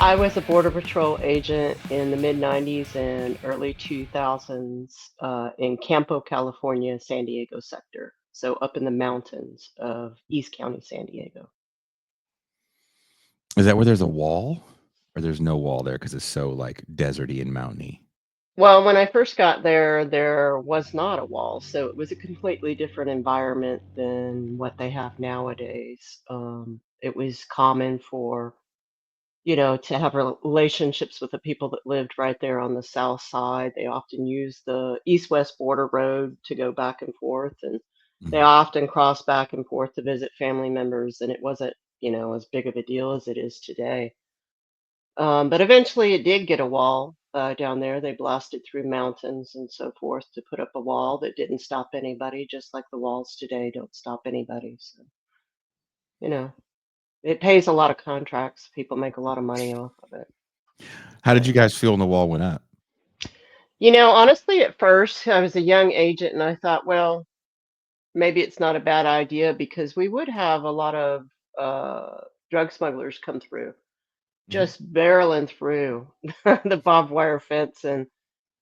I was a Border Patrol agent in the mid 90s and early 2000s in Campo, California, San Diego sector. So up in the mountains of East County, San Diego. Is that where there's a wall? Or there's no wall there because it's so like deserty and mountainy? Well, when I first got there was not a wall. So it was a completely different environment than what they have nowadays. It was common for to have relationships with the people that lived right there on the south side. They often used the east-west border road to go back and forth, and they Mhm. often crossed back and forth to visit family members, and it wasn't as big of a deal as it is today. But eventually it did get a wall down there. They blasted through mountains and so forth to put up a wall that didn't stop anybody, just like the walls today don't stop anybody. So, you know, it pays a lot of contracts. People make a lot of money off of it. How did But you guys feel when the wall went up? honestly, at first, I was a young agent and I thought, well, maybe it's not a bad idea because we would have a lot of uh, drug smugglers come through, Mhm. just barreling through the barbed wire fence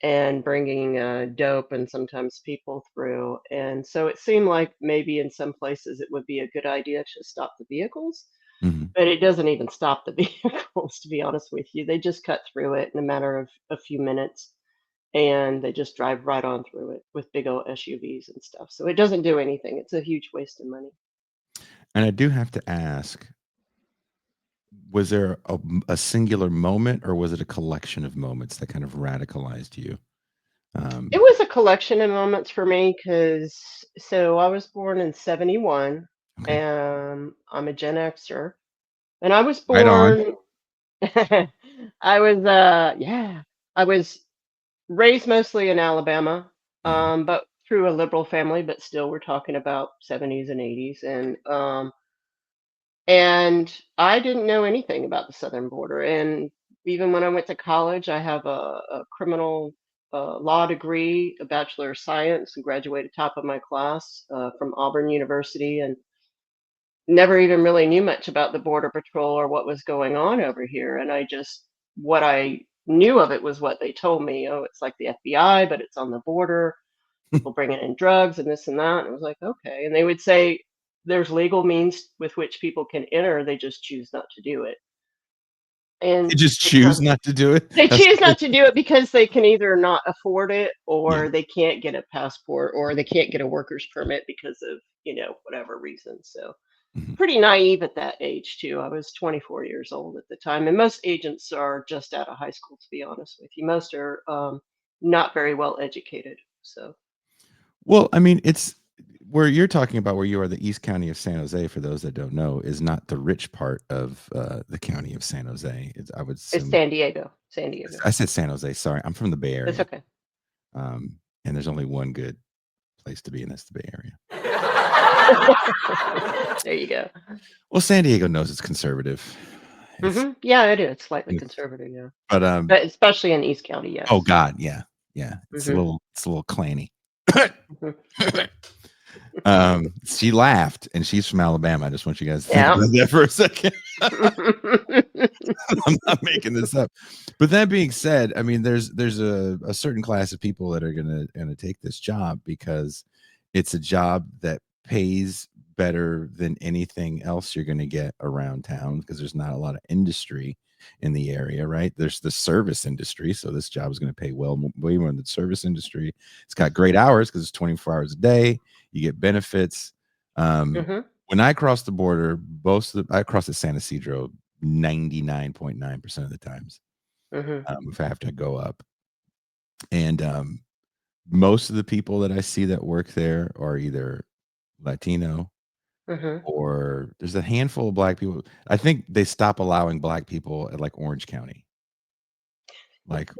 and bringing dope and sometimes people through. And so it seemed like maybe in some places it would be a good idea to stop the vehicles, Mhm. but it doesn't even stop the vehicles, to be honest with you. They just cut through it in a matter of a few minutes and they just drive right on through it with big old SUVs and stuff. So it doesn't do anything. It's a huge waste of money. And I do have to ask, was there a singular moment or was it a collection of moments that kind of radicalized you? It Um, was a collection of moments for me because so I was born in 71 okay. and I'm a Gen Xer. And I was Right on. born I was yeah, I was raised mostly in Alabama, Mhm. but through a liberal family, but still we're talking about 70s and 80s and I didn't know anything about the southern border. And even when I went to college, I have a criminal law degree, a Bachelor of Science, and graduated top of my class from Auburn University, and never even really knew much about the Border Patrol or what was going on over here. And what I knew of it was what they told me. Oh, it's like the FBI, but it's on the border, people bringing in drugs and this and that. And it was like, okay. And they would say there's legal means with which people can enter, they just choose not to do it. They And just choose because not to do it? they That's choose crazy. not to do it because they can either not afford it Yeah. or they can't get a passport or they can't get a worker's permit because of, whatever reason. So Mhm. pretty naive at that age too. I was 24 years old at the time, and most agents are just out of high school. To be honest with you, most are not very well educated. So Well, I mean, it's where you're talking about where you are, the East County of San Jose, for those that don't know, is not the rich part of the county of San Jose. I would it's assume San Diego. San Diego. I said San Jose. Sorry, I'm from the Bay That's Area, okay. and there's only one good place to be, and that's the Bay Area. There you go. Well, San Diego knows it's conservative. It's, Yeah, it is slightly it's conservative. Yeah, but but especially in East County, oh yes. God, yeah, yeah, hmm it's a little clanny. hmm She laughed, and she's from Alabama. I just want you guys to think Yeah. about that for a second. I'm not making this up. But that being said, I mean, there's a certain class of people that are gonna take this job because it's a job that pays better than anything else you're gonna get around town because there's not a lot of industry in the area, right? There's the service industry, so this job is going to pay way more than the service industry. It's got great hours because it's 24 hours a day. You get benefits. Um, hmm when I cross the border, I cross the San Ysidro 99.9% of the times. hmm If I have to go up, and most of the people that I see that work there are either Latino hmm or there's a handful of black people. I think they stop allowing black people at like Orange County. Like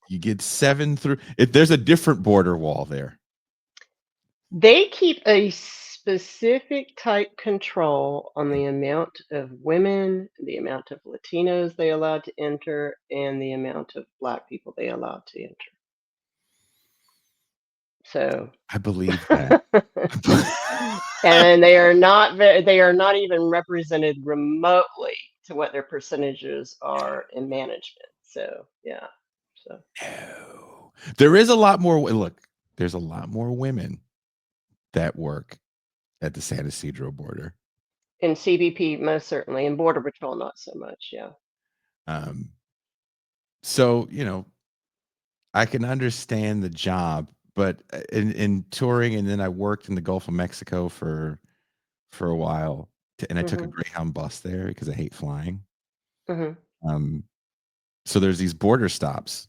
you get 7 through if there's a different border wall there. They keep a specific tight control on the amount of women, the amount of Latinos they allowed to enter, and the amount of Black people they allowed to enter. So, I believe that. and they are not even represented remotely to what their percentages are in management. So yeah. So No. There is a lot more. Look, there's a lot more women that work at the San Ysidro border. in CBP, most certainly. In Border Patrol, not so much. Yeah. Um, so I can understand the job, but in touring, and then I worked in the Gulf of Mexico for a while, and I took a Mhm. Greyhound bus there because I hate flying. Mhm. Um, so there's these border stops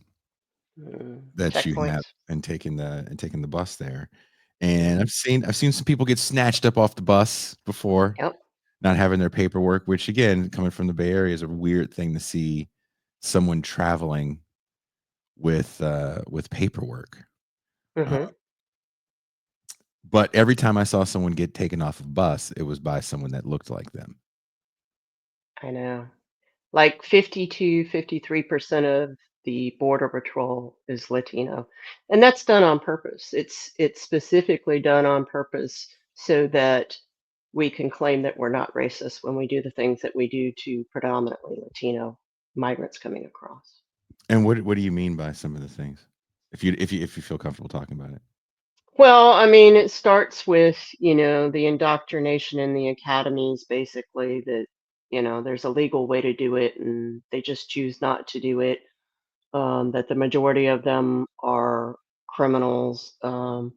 that you have, Checkpoints. and taking the bus there, and Mhm. I've seen some people get snatched up off the bus before, Yep. not having their paperwork. Which again, coming from the Bay Area, is a weird thing to see someone traveling with paperwork. Uh, Mhm. but every time I saw someone get taken off a bus, it was by someone that looked like them. I know. Like 50 to 53% of the Border Patrol is Latino. And that's done on purpose. It's specifically done on purpose so that we can claim that we're not racist when we do the things that we do to predominantly Latino migrants coming across. And what do you mean by some of the things? If you feel comfortable talking about it. Well, I mean, it starts with, the indoctrination in the academies, basically, that, there's a legal way to do it and they just choose not to do it. That the majority of them are criminals. And,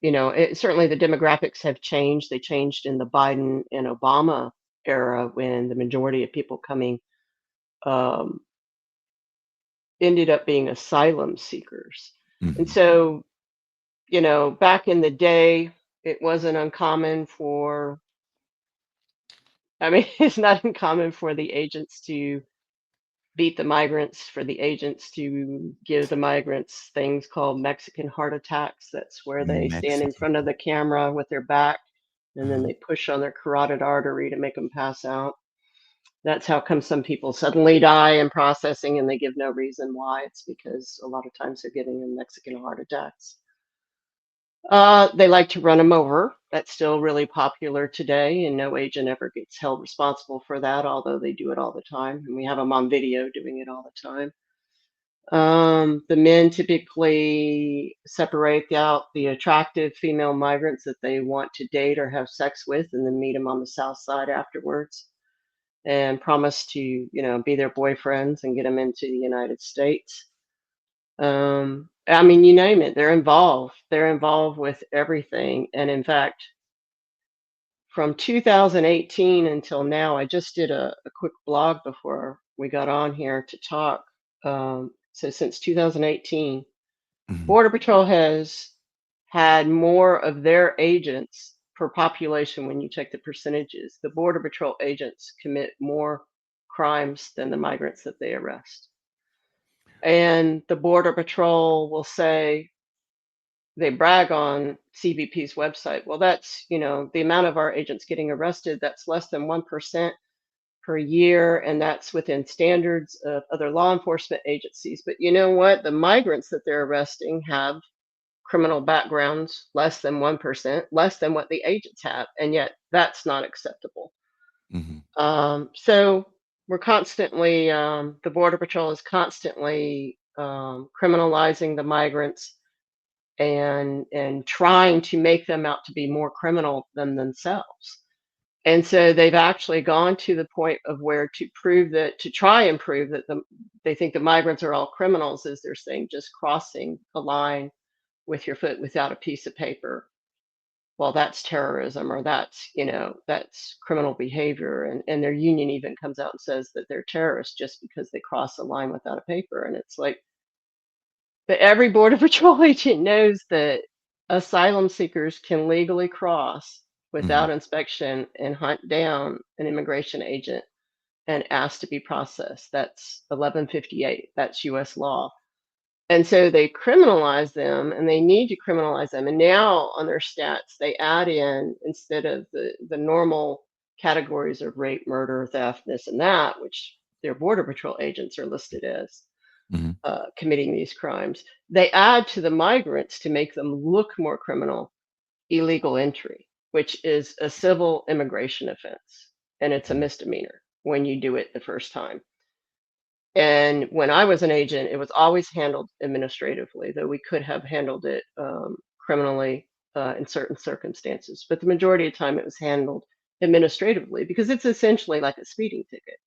certainly the demographics have changed. They changed in the Biden and Obama era when the majority of people coming um, ended up being asylum seekers. And Mhm. so, back in the day, it wasn't uncommon for, I mean, it's not uncommon for the agents to beat the migrants, for the agents to give the migrants things called Mexican heart attacks. That's where they stand in Mexican. front of the camera with their back and then Uh-huh. they push on their carotid artery to make them pass out. That's how come some people suddenly die in processing and they give no reason why. It's because a lot of times they're getting them Mexican heart attacks. They like to run them over. That's still really popular today, and no agent ever gets held responsible for that, although they do it all the time. And we have them on video doing it all the time. The men typically separate out the attractive female migrants that they want to date or have sex with, and then meet them on the south side afterwards, and promise to, be their boyfriends and get them into the United States. I mean, you name it, they're involved. They're involved with everything. And in fact, from 2018 until now, I just did a quick blog before we got on here to talk. So since 2018, Mhm. Border Patrol has had more of their agents per population when you check the percentages. The Border Patrol agents commit more crimes than the migrants that they arrest. And the Border Patrol will say, they brag on CBP's website. Well, that's, the amount of our agents getting arrested, that's less than 1% per year, and that's within standards of other law enforcement agencies. But you know what? The migrants that they're arresting have criminal backgrounds less than 1%, less than what the agents have, and yet that's not acceptable. Mhm. So we're constantly, the Border Patrol is constantly criminalizing the migrants and trying to make them out to be more criminal than themselves. And so they've actually gone to the point of where to try and prove that they think the migrants are all criminals, is they're saying just crossing a line with your foot without a piece of paper. Well, that's terrorism, or that's criminal behavior. And their union even comes out and says that they're terrorists just because they cross a line without a paper. And it's like, but every Border Patrol agent knows that asylum seekers can legally cross Mhm. without inspection and hunt down an immigration agent and ask to be processed. That's 1158. That's US law. And so they criminalize them and they need to criminalize them. And now on their stats, they add in, instead of the normal categories of rape, murder, theft, this and that, which their Border Patrol agents are listed as Mhm. committing these crimes. They add to the migrants to make them look more criminal, illegal entry, which is a civil immigration offense. and it's a Okay. misdemeanor when you do it the first time. And when I was an agent, it was always handled administratively, though we could have handled it criminally in certain circumstances. But the majority of the time, it was handled administratively because it's essentially like a speeding ticket.